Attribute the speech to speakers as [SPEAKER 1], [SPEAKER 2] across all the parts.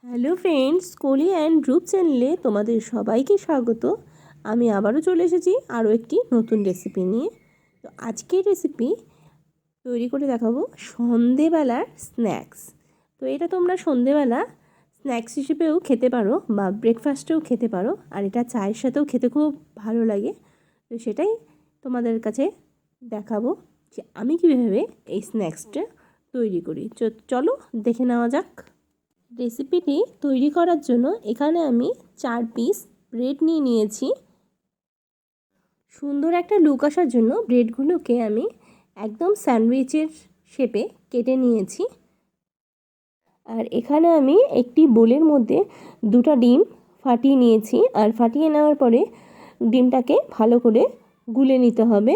[SPEAKER 1] Hello friends, Koli and রূপ চ্যানেলে তোমাদের সবাইকে স্বাগত। আমি আবারও চলে এসেছি আরও একটি নতুন রেসিপি নিয়ে। তো আজকের রেসিপি তৈরি করে দেখাবো সন্ধেবেলার স্ন্যাক্স। তো এটা তোমরা সন্ধেবেলা স্ন্যাক্স হিসেবেও খেতে পারো বা ব্রেকফাস্টেও খেতে পারো, আর এটা চায়ের সাথেও খেতে খুব ভালো লাগে। তো সেটাই তোমাদের কাছে দেখাবো যে আমি কীভাবে এই স্ন্যাক্সটা তৈরি করি। চলো দেখে নেওয়া যাক। রেসিপিটি তৈরি করার জন্য এখানে আমি 4 পিস ব্রেড নিয়েছি। সুন্দর একটা লুক আসার জন্য ব্রেডগুলোকে আমি একদম স্যান্ডউইচের শেপে কেটে নিয়েছি। আর এখানে আমি একটি বোলের মধ্যে 2টা ডিম ফাটিয়ে নিয়েছি, আর ফাটিয়ে নেওয়ার পরে ডিমটাকে ভালো করে গুলে নিতে হবে।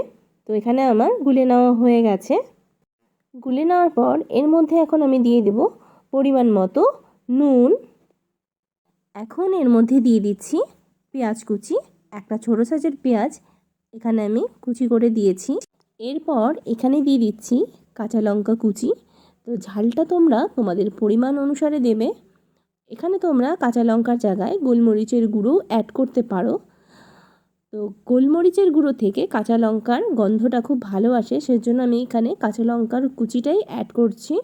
[SPEAKER 1] তো এখানে আমার গুলে নেওয়া হয়ে গেছে। গুলে নেওয়ার পর এর মধ্যে এখন আমি দিয়ে দেব পরিমাণ মতো নুন। এখন এর মধ্যে দিয়ে দিচ্ছি পেঁয়াজ কুচি। একটা ছোটো সাইজের পেঁয়াজ এখানে আমি কুচি করে দিয়েছি। এরপর এখানে দিয়ে দিচ্ছি কাঁচা লঙ্কা কুচি। তো ঝালটা তোমরা তোমাদের পরিমাণ অনুসারে দেবে। এখানে তোমরা কাঁচা লঙ্কার জায়গায় গোলমরিচের গুঁড়ো অ্যাড করতে পারো। তো গোলমরিচের গুঁড়ো থেকে কাঁচা লঙ্কার গন্ধটা খুব ভালো আসে, সেজন্য আমি এখানে কাঁচা লঙ্কার কুচিটাই অ্যাড করছি।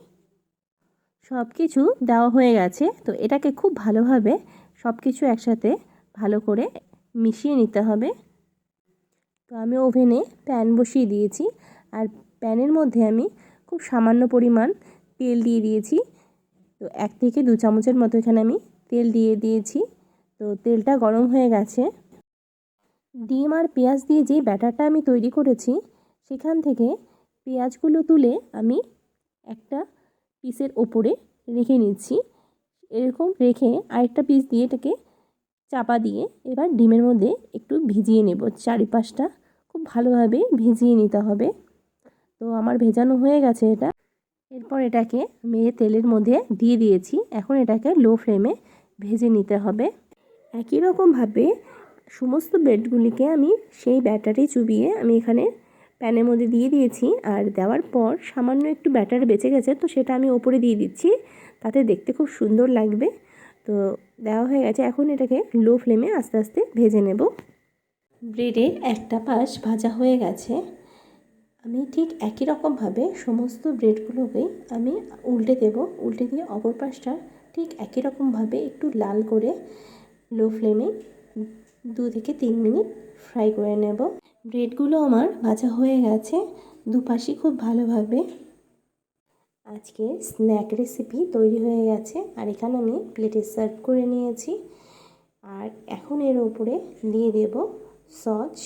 [SPEAKER 1] সব কিছু দেওয়া হয়ে গেছে। তো এটাকে খুব ভালোভাবে সব কিছু একসাথে ভালো করে মিশিয়ে নিতে হবে। তো আমি ওভেনে প্যান বসিয়ে দিয়েছি, আর প্যানের মধ্যে আমি খুব সামান্য পরিমাণ তেল দিয়ে দিয়েছি। তো 1 থেকে 2 চামচের মতো এখানে আমি তেল দিয়ে দিয়েছি। তো তেলটা গরম হয়ে গেছে। ডিম আর পেঁয়াজ দিয়ে যে ব্যাটারটা আমি তৈরি করেছি সেখান থেকে পেঁয়াজগুলো তুলে আমি একটা পিসের ওপরে রেখে নিচ্ছি। এরকম রেখে আরেকটা পিস দিয়ে এটাকে চাপা দিয়ে এবার ডিমের মধ্যে একটু ভিজিয়ে নেব। চারিপাশটা খুব ভালোভাবে ভিজিয়ে নিতে হবে। তো আমার ভেজানো হয়ে গেছে এটা। এরপর এটাকে আমি তেলের মধ্যে দিয়ে দিয়েছি। এখন এটাকে লো ফ্লেমে ভেজে নিতে হবে। একই রকমভাবে সমস্ত ব্রেডগুলিকে আমি সেই ব্যাটারে চুবিয়ে আমি এখানে প্যানের মধ্যে দিয়ে দিয়েছি। আর দেওয়ার পর সামান্য একটু ব্যাটার বেঁচে গেছে, তো সেটা আমি ওপরে দিয়ে দিচ্ছি, তাতে দেখতে খুব সুন্দর লাগবে। তো দেওয়া হয়ে গেছে। এখন এটাকে লো ফ্লেমে আস্তে আস্তে ভেজে নেব। ব্রেডের একটা পাশ ভাজা হয়ে গেছে। আমি ঠিক একই রকমভাবে সমস্ত ব্রেডগুলোকেই আমি উল্টে দেব। উল্টে দিয়ে অপর পাশটা ঠিক একই রকমভাবে একটু লাল করে লো ফ্লেমে 2 থেকে 3 মিনিট ফ্রাই করে নেব। ব্রেডগুলো আমার ভাজা হয়ে গেছে দুপাশই খুব ভালোভাবে। আজকে স্ন্যাক রেসিপি তৈরি হয়ে গেছে, আর এখানে আমি প্লেটে সার্ভ করে নিয়েছি। আর এখন এর উপরে দিয়ে দেব সস।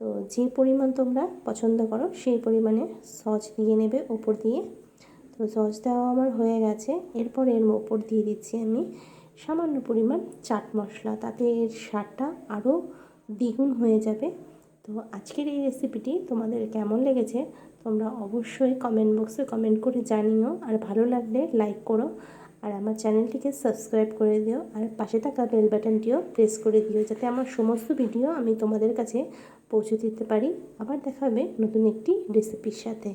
[SPEAKER 1] তো যে পরিমাণ তোমরা পছন্দ করো সেই পরিমাণে সস দিয়ে নেবে উপর দিয়ে। তো সস দেওয়া আমার হয়ে গেছে। এরপর এর উপর দিয়ে দিচ্ছি আমি সামান্য পরিমাণ চাট মশলা, তাতে এর স্বাদটা আরও দ্বিগুণ হয়ে যাবে। তো আজকের এই রেসিপিটি তোমাদের কেমন লেগেছে তোমরা অবশ্যই কমেন্ট বক্সে কমেন্ট করে জানিও। আর ভালো লাগলে লাইক করো, আর আমার চ্যানেলটিকে সাবস্ক্রাইব করে দিও, আর পাশে থাকা বেল বাটনটিও প্রেস করে দিও, যাতে আমার সমস্ত ভিডিও আমি তোমাদের কাছে পৌঁছে দিতে পারি। আবার দেখা হবে নতুন একটি রেসিপির সাথে।